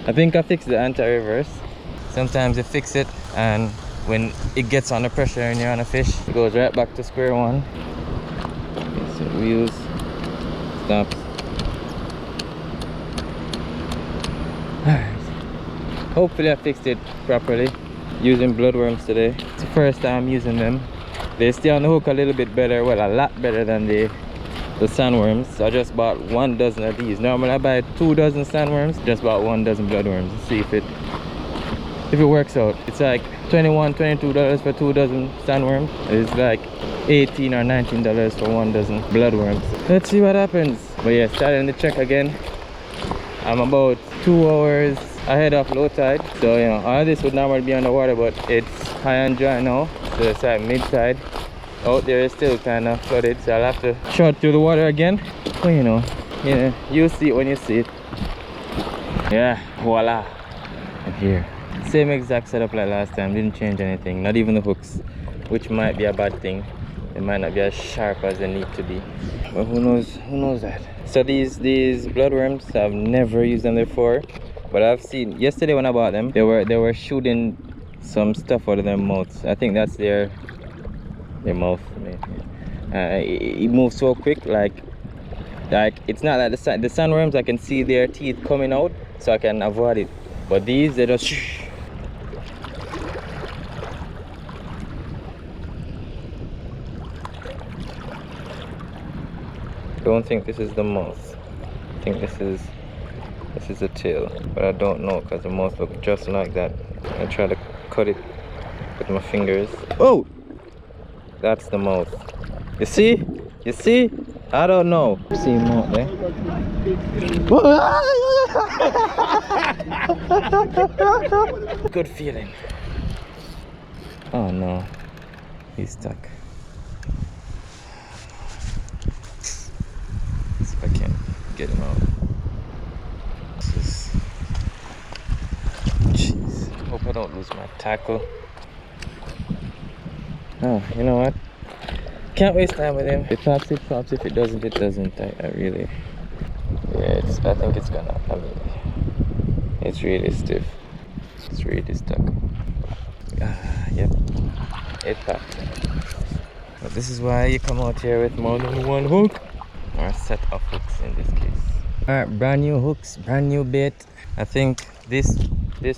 I think I fixed the anti-reverse. Sometimes you fix it and when it gets under pressure and you're on a fish, it goes right back to square one. Okay, so wheels, stops. Alright. Hopefully I fixed it properly. Using bloodworms today. It's the first time I'm using them. They stay on the hook a little bit better, well, a lot better than the sandworms. So I just bought 1 dozen of these. Normally I buy 2 dozen sandworms. Just bought 1 dozen bloodworms. Let's see if it works out. It's like $21–22 for 2 dozen sandworms. It's like $18 or $19 for 1 dozen bloodworms. Let's see what happens. But yeah, starting the trek again. I'm about 2 hours ahead of low tide, so you know all this would normally be underwater, but it's high and dry now, so it's like mid tide. Out there is still kind of flooded, so I'll have to short through the water again. But you know, you'll see it when you see it. Yeah, voila, I'm here. Same exact setup like last time, didn't change anything, not even the hooks, which might be a bad thing. They might not be as sharp as they need to be, but who knows that. So these bloodworms, I've never used them before. But I've seen yesterday when I bought them, they were shooting some stuff out of their mouths. I think that's their mouth. It moves so quick, like it's not like the sandworms. I can see their teeth coming out, so I can avoid it. But these, they just shh. Don't think this is the mouth. I think this is the tail, but I don't know because the mouth looks just like that. I try to cut it with my fingers. Oh, that's the mouth. You see? I don't know. See mouth there. Good feeling. Oh no, he's stuck. See if I can get him out. Jeez, hope I don't lose my tackle. Oh, you know what? Can't waste time with him. If it pops, it pops. If it doesn't, it doesn't. I really, yeah. I think it's gonna. I mean, it's really stiff. It's really stuck. Yep, it popped. But this is why you come out here with more than 1 hook or a set of hooks in this case. Alright, brand new hooks, brand new bait. I think this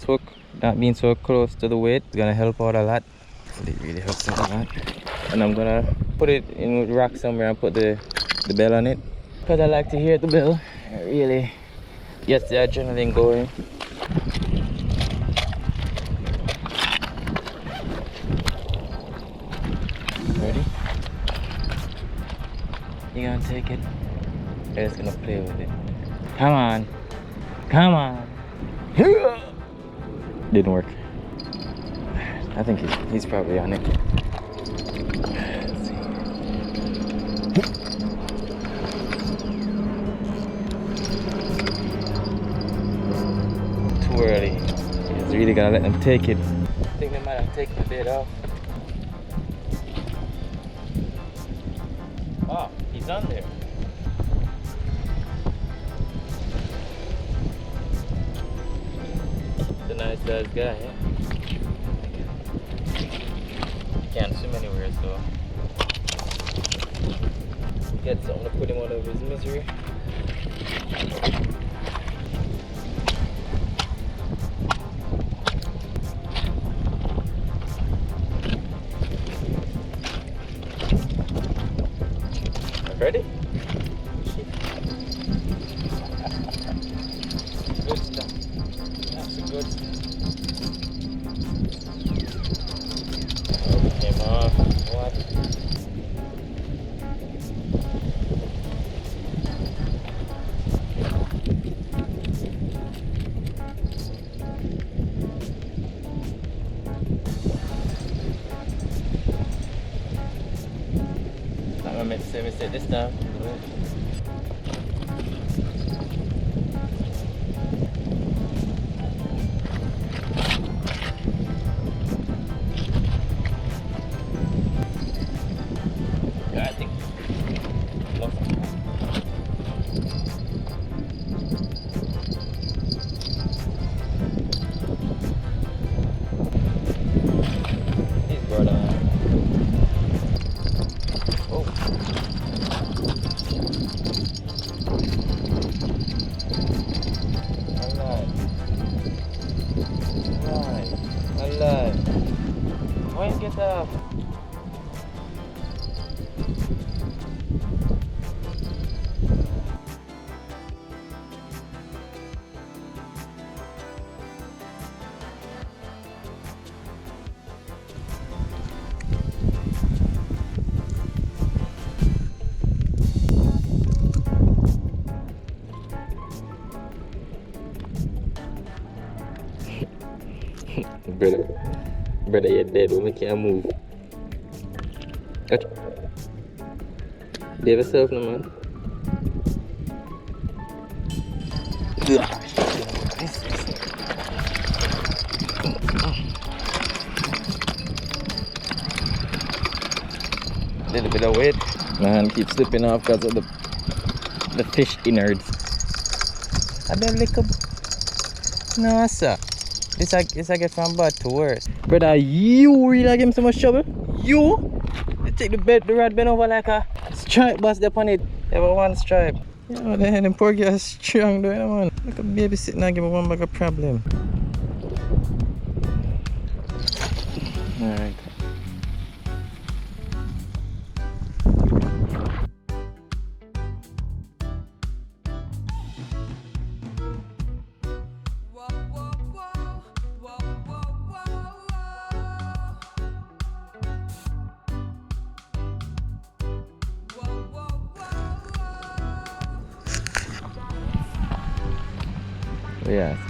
hook, not being so close to the weight, is gonna help out a lot. It really helps out a lot. And I'm gonna put it in a rock somewhere and put the bell on it, because I like to hear the bell. It really gets the adrenaline going. Ready? You gonna take it? You're just gonna play with it. Come on. Come on. Didn't work. I think he's probably on it. Let's see. Too early. He's really gotta let them take it. I think they might have taken the bait off. Oh, he's on there. He's a nice sized guy, yeah? Can't swim anywhere, so get something to put him out of his misery. Ready? Good stuff. That's a good stuff. Came off. What? I meant to say mistake this time. Yeah, I think. Brother, you're dead, we can't move. Gotcha. Behave yourself, no man. Little bit of weight. My hand keeps slipping off because of the fish innards. I don't lick up. No, sir. This I get from bad to worse. Brother, you really give him so much trouble? You? You take the rod bend over like a stripe bust upon it. Ever one stripe. You know, the poor guy is strong though, you know, man. Like a baby sitting and give him one bag of problem. Alright.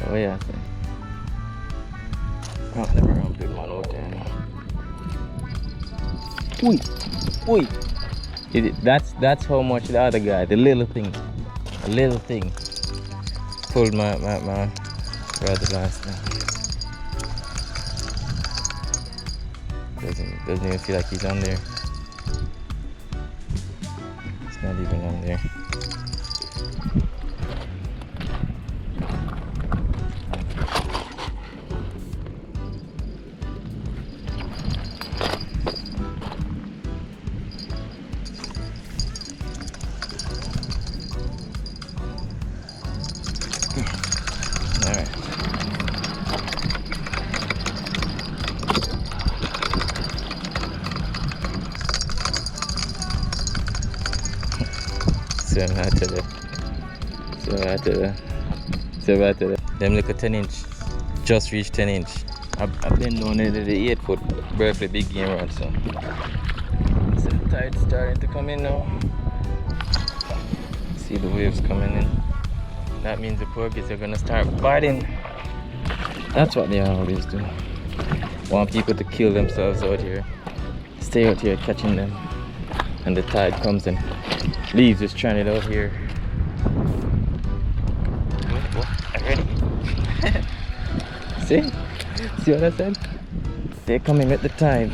Oh yeah, so. Oh, never run big man out there. Oi! That's how much the other guy, the little thing, pulled my brother last time. Doesn't even feel like he's on there. It's not even on there. So them little 10 inch just reached 10 inch. I've been down there to the 8 foot Berkeley big game rod, so the tide's starting to come in now. See the waves coming in. That means the porgies are gonna start biting. That's what they always do. Want people to kill themselves out here. Stay out here catching them. And the tide comes and leaves just trying it out here. What? I'm ready. See what I said? They're coming at the tide.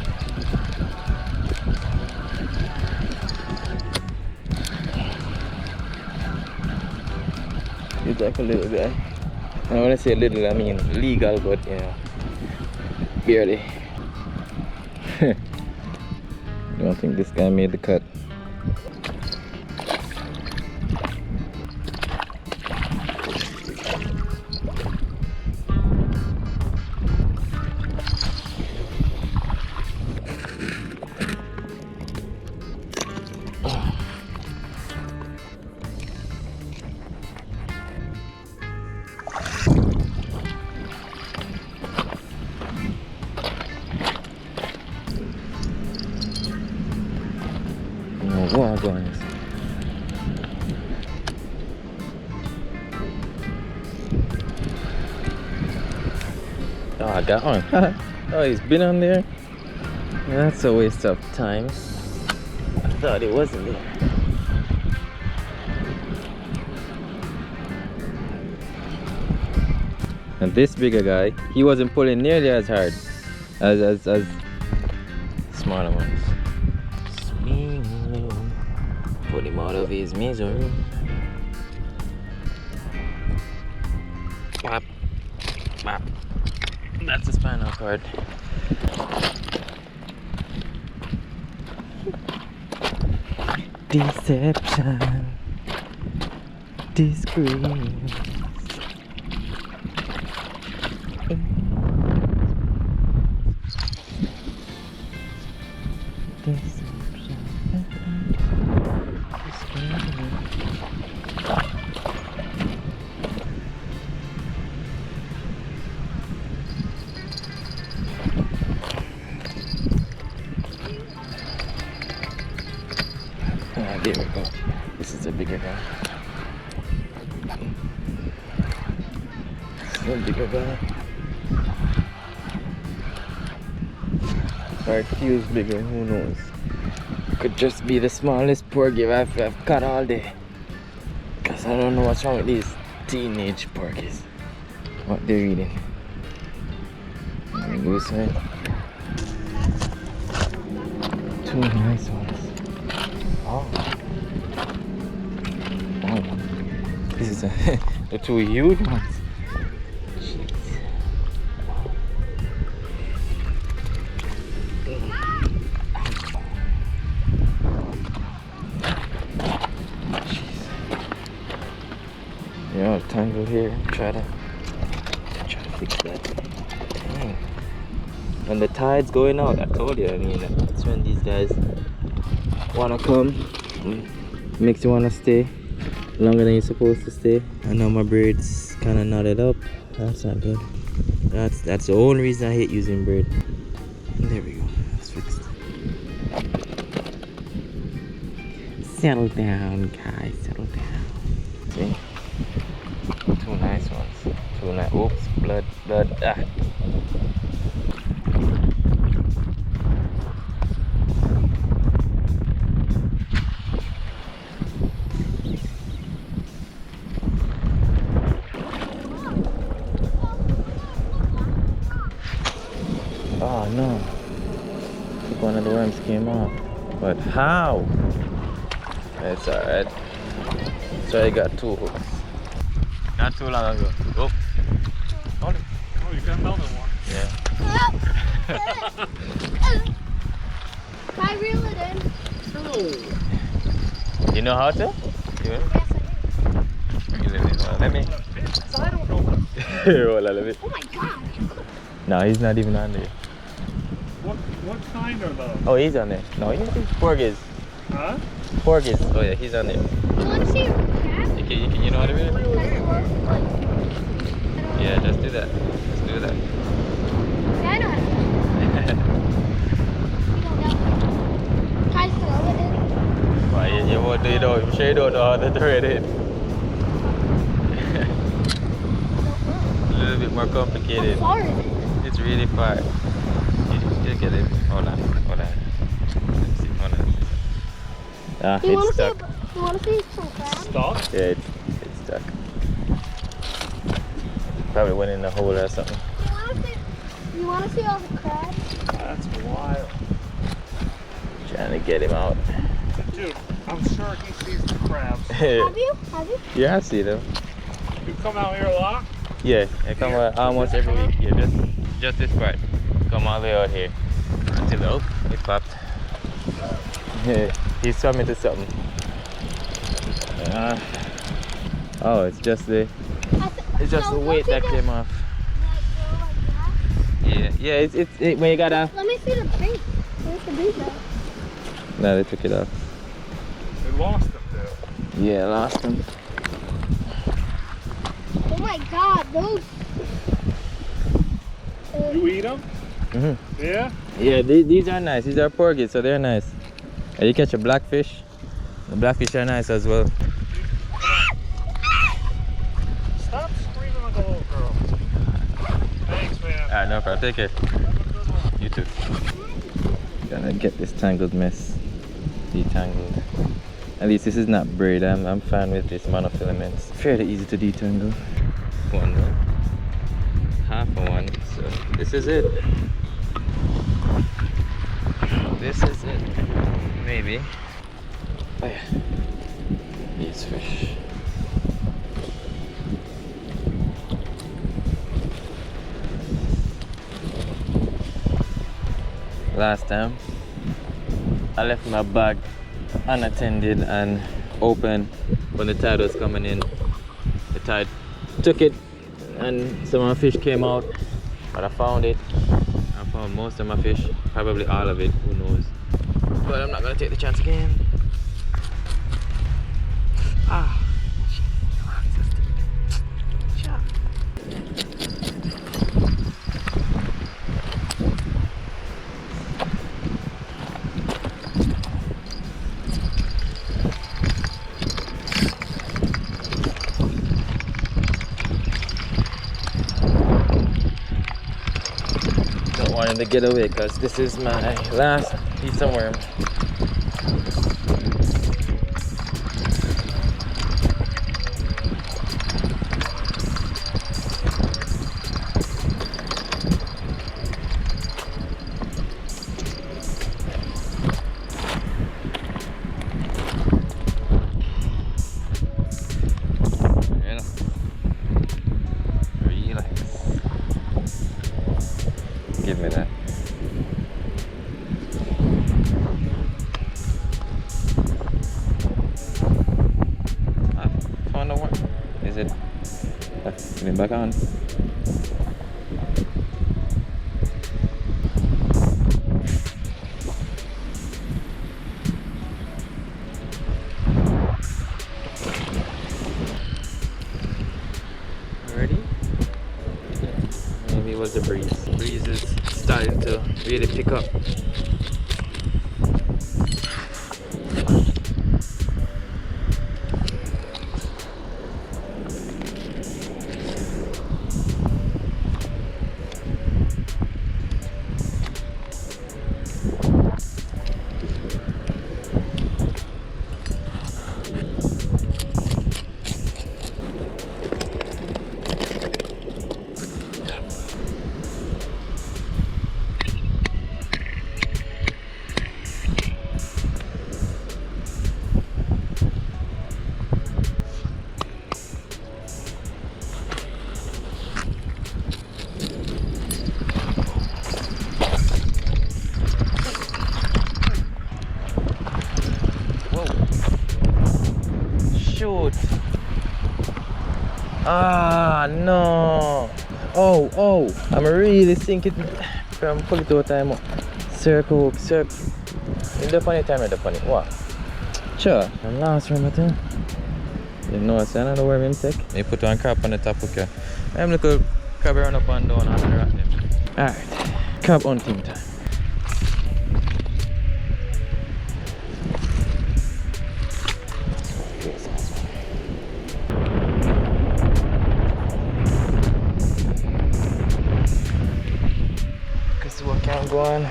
He's like a little guy. And when I say little, I mean legal, but you know, barely. I don't think this guy made the cut. Oh, I got one. Oh, he's been on there. That's a waste of time. I thought he wasn't there. And this bigger guy, he wasn't pulling nearly as hard as smaller ones. Put him out of his misery. Bop. Bop. That's the spinal cord. Deception. Disgrace. There we go. This is a bigger guy. This is a bigger guy. Or a fuse bigger, who knows? Could just be the smallest porgy I've caught all day. Cause I don't know what's wrong with these teenage porgies. What they're eating. Let me go side. Two nice ones. Oh. Oh. This is the two huge ones. Jeez. Yeah, tangled here. Try to fix that. Dang. When the tide's going out, I told you. I mean, that's when these guys wanna come. Makes you wanna stay longer than you're supposed to stay. I know my braid's kind of knotted up. That's not good. That's the only reason I hate using braid. There we go. That's fixed. Settle down, guys. Settle down. See? Two nice ones. Two nice. Oops, blood. Ah. Oh no. I think one of the worms came off. But how? It's alright. So I got two hooks. Not too long ago. Oh. Oh, you got another one. Yeah. I reel it in. Oh. You know how to? Yes, I Reel it in. Well, let me. So I don't know. Hold on, let me. do. Oh my god. No, he's not even on there. What kind are those? Oh, he's on there. No, he's porgies. Huh? Porgies. Oh yeah, he's on there. You want to see a cat? You know how to reel it? Yeah. Yeah, just do that. Just do that. Yeah, I know how to do it. You don't know. Try to throw it in. Why you won't do it? I'm sure you don't know how to throw it in. A little bit more complicated. How far is it? It's really far. You get it. Hold on. Let's see. Hold on. Ah, it's stuck. You want to see some crabs? Stuck? Yeah, it's stuck. Probably went in the hole or something. You want to see all the crabs? That's wild. Trying to get him out. Dude, I'm sure he sees the crabs. Have you? Have you? Yeah, I see them. You come out here a lot? Yeah, I come almost every week. Yeah, just this part. Come all the way out here until it popped. Yeah, he's swimming to something. Oh, it's just the weight that came off. Yeah, it's when you gotta. Let me see the bait. Where's the bait though? No, they took it off. They lost them, dude. Yeah, lost them. Oh my god, those. You eat them? Mm-hmm. Yeah? Yeah, these are nice. These are porgies, so they're nice. And you catch a blackfish. The blackfish are nice as well. Stop screaming like a little girl. Thanks, man. Alright, no problem. Take care. Have a good one. You too. Gonna get this tangled mess detangled. At least this is not braid. I'm fine with this monofilaments. Fairly easy to detangle. One more. Half of one. So this is it. This is it. Maybe. Oh yeah. These fish. Last time I left my bag unattended and open when the tide was coming in. The tide took it and some of my fish came out, but I found it. I found most of my fish, probably all of it, who knows. But I'm not gonna take the chance again. Ah. wanted to get away because this is my last piece of worm. Give me that. I found a one. Is it? Put it back on. Ready? Maybe it was the breeze. Breeze is starting to really pick up. Shoot. Ah, no. Oh, I'm really thinking from pull it out time. Circle. In the funny time, the funny. What? Sure. I'm last room, I think. You know what's another worm him take? Me put one crab on the top, okay. I'm little crab run up and down and rock them. Alright. Crab hunting time. What can go on?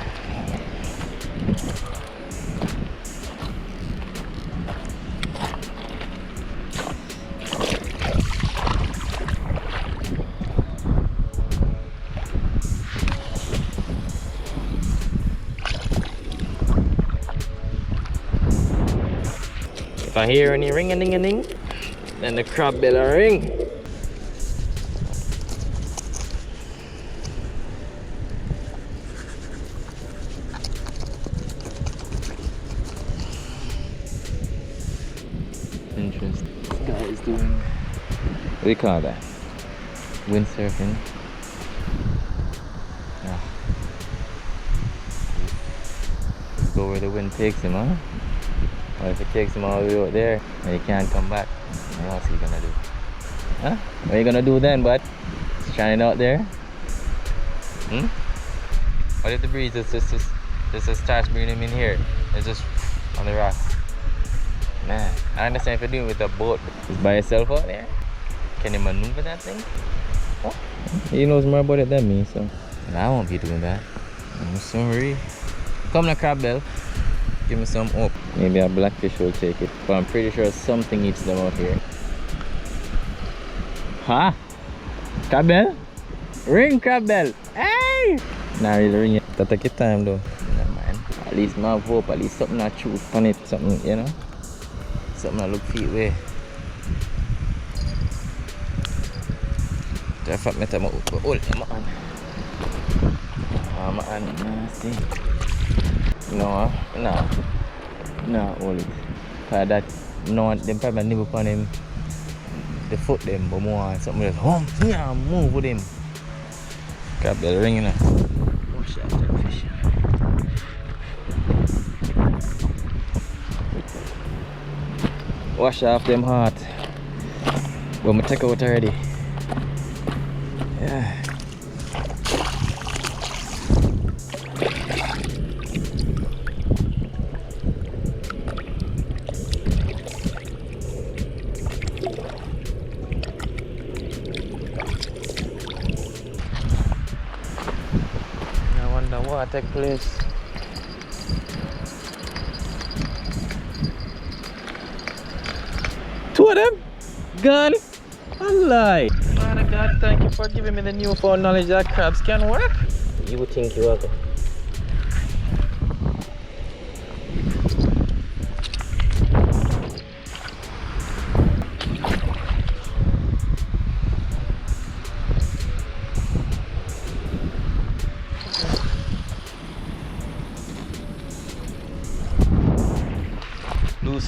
If I hear any ring-a-ding-a-ding, then the crab bell will ring. Interesting. This guy is doing, what do you call that? Windsurfing. Yeah. Let's go where the wind takes him, huh? Or if it takes him all the way out there and he can't come back, what else are you gonna do? Huh? What are you gonna do then, bud? Shining out there? Hmm? What if the breeze just starts bringing him in here? It's just on the rocks. Man, I understand if you're doing it with a boat. He's by yourself out there. Can you maneuver that thing? Oh. He knows more about it than me, so I won't be doing that. I'm sorry. Come to crab bell. Give me some hope. Maybe a blackfish will take it. But I'm pretty sure something eats them out here. Huh? Crab bell? Ring crab bell! Hey! Nah, really ring it. That take your time though. Never mind. At least I have hope. At least something that truth on it. Something, you know? Something that look feet way. The fact that I'm hold him on. My hand nasty. No, hold it. Cause that, no, them probably nibble upon him. The foot them, but more something else. Home, yeah, move with him. Crab bell ringing now. Watch out, that fish. Wash off them heart. But I'm take out already. Yeah. I wonder what take place. Two of them gone. I lie. Father God, thank you for giving me the newfound knowledge that crabs can work. You would think you are.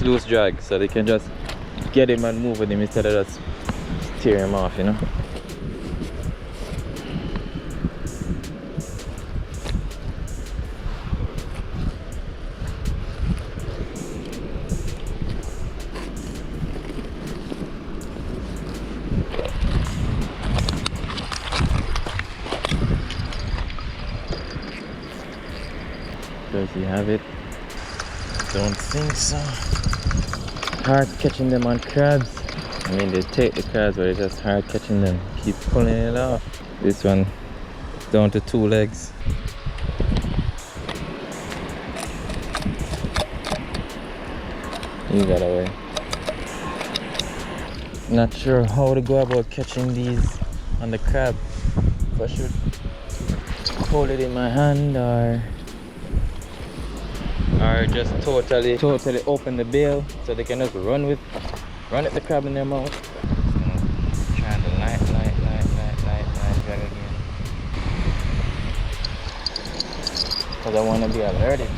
Loose drag, so they can just get him and move with him instead of just tear him off, you know. Does he have it? Don't think so. Hard catching them on crabs. I mean, they take the crabs, but it's just hard catching them. Keep pulling it off. This one down to 2 legs. He got away. Not sure how to go about catching these on the crab. If I should hold it in my hand or just totally open the bill so they can just run at the crab in their mouth. Trying to light drag again. Because I want to be alerted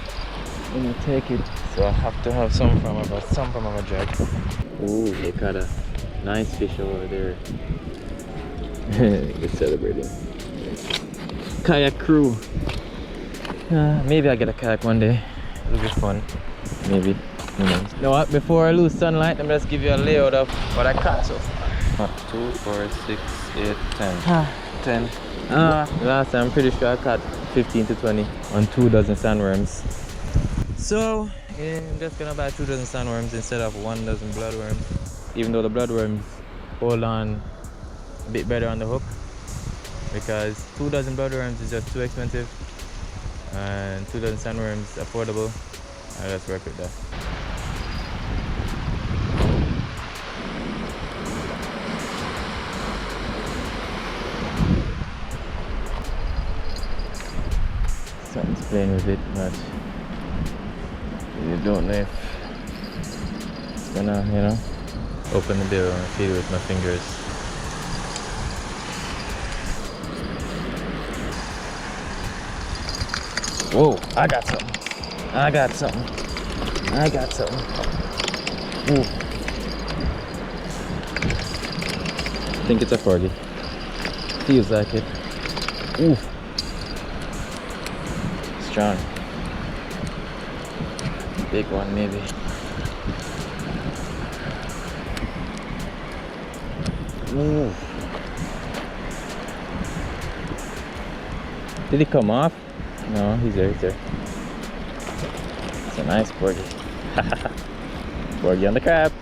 when you take it. So I have to have some form of a drag. Ooh, they caught a nice fish over there. They're celebrating. Kayak crew. Maybe I'll get a kayak one day. It'll be fun. Maybe. Who knows? You know what? Before I lose sunlight, let me just give you a layout of what I caught so far. 2, 4, 6, 8, 10. 10. Last time I'm pretty sure I caught 15 to 20 on 2 dozen sandworms. So I'm just gonna buy 2 dozen sandworms instead of 1 dozen bloodworms. Even though the bloodworms hold on a bit better on the hook, because 2 dozen bloodworms is just too expensive and 2 dozen sandworms affordable. I'll just work with that. Something's playing with it, but you don't know if it's gonna, you know, open the bill and feel it with my fingers. Whoa, I got something. I got something. Ooh. I think it's a porgy. Feels like it. Ooh. Strong. Big one maybe. Ooh. Did he come off? No, he's there, It's a nice porgy. Porgy on the crab.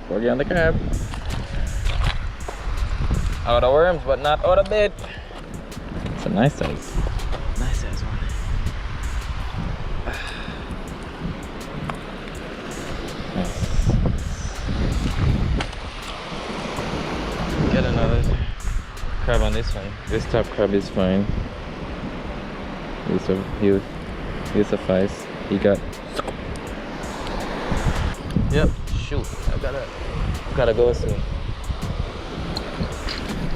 Out of worms, but not out of bait. It's a nice size. Nice size one. Nice. Get another crab on this one. This top crab is fine. He'll suffice. He got. Yep. Shoot. I gotta go soon.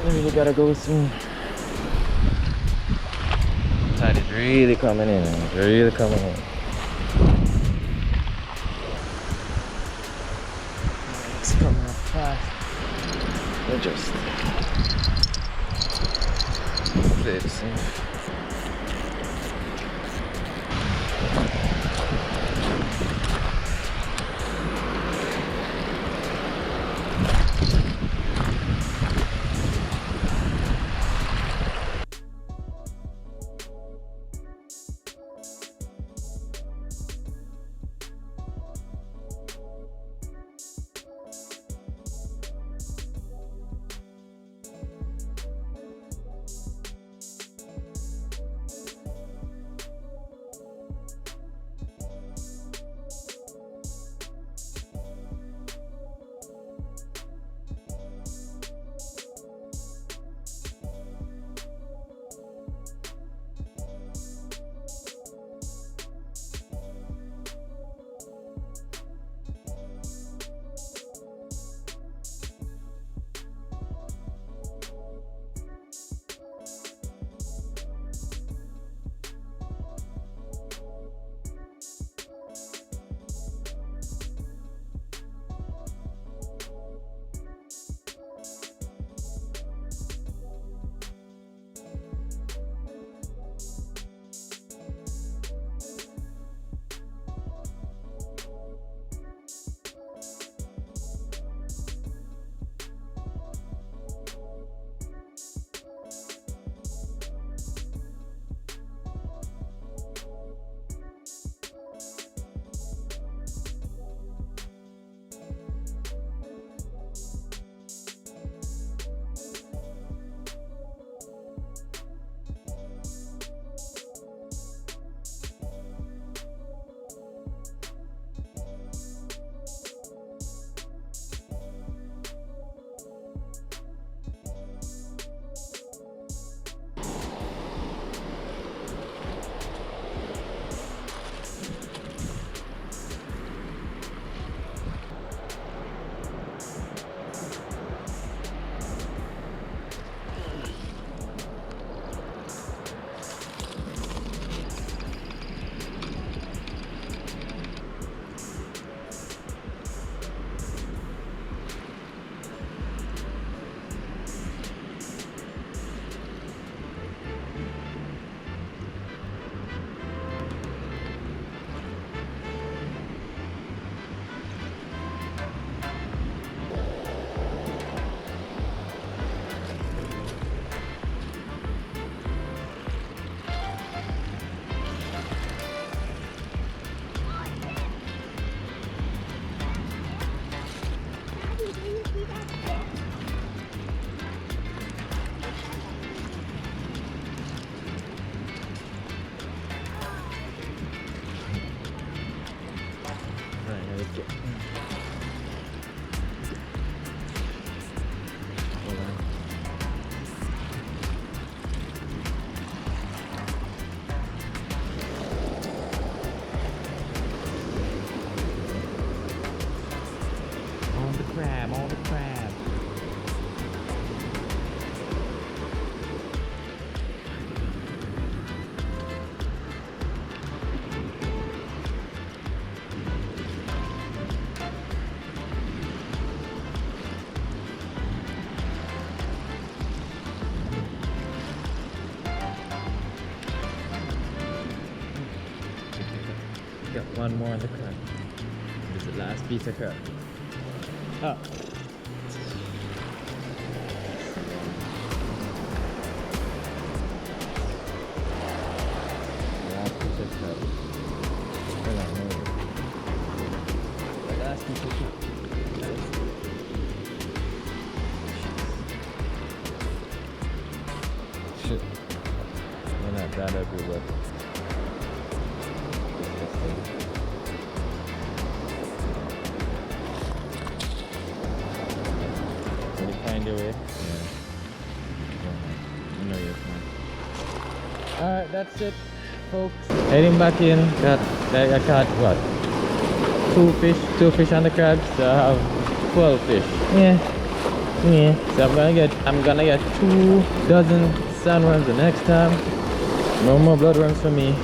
I really gotta go soon. Tide is really coming in. It's really coming in. It's coming up fast. We'll just play it safe. crab, all the crab. Got one more on the crab. This is the last piece of crab. Oh. Last piece of crab. Hold on, hold on. The last piece of crab. Shit. We're not that ugly, but can you find your way? Yeah. You know you're fine. Alright, that's it, folks. Heading back in. I caught what? 2 fish on the crabs. So I have 12 fish. Yeah. So I'm gonna get 2 dozen sandworms the next time. No more bloodworms for me.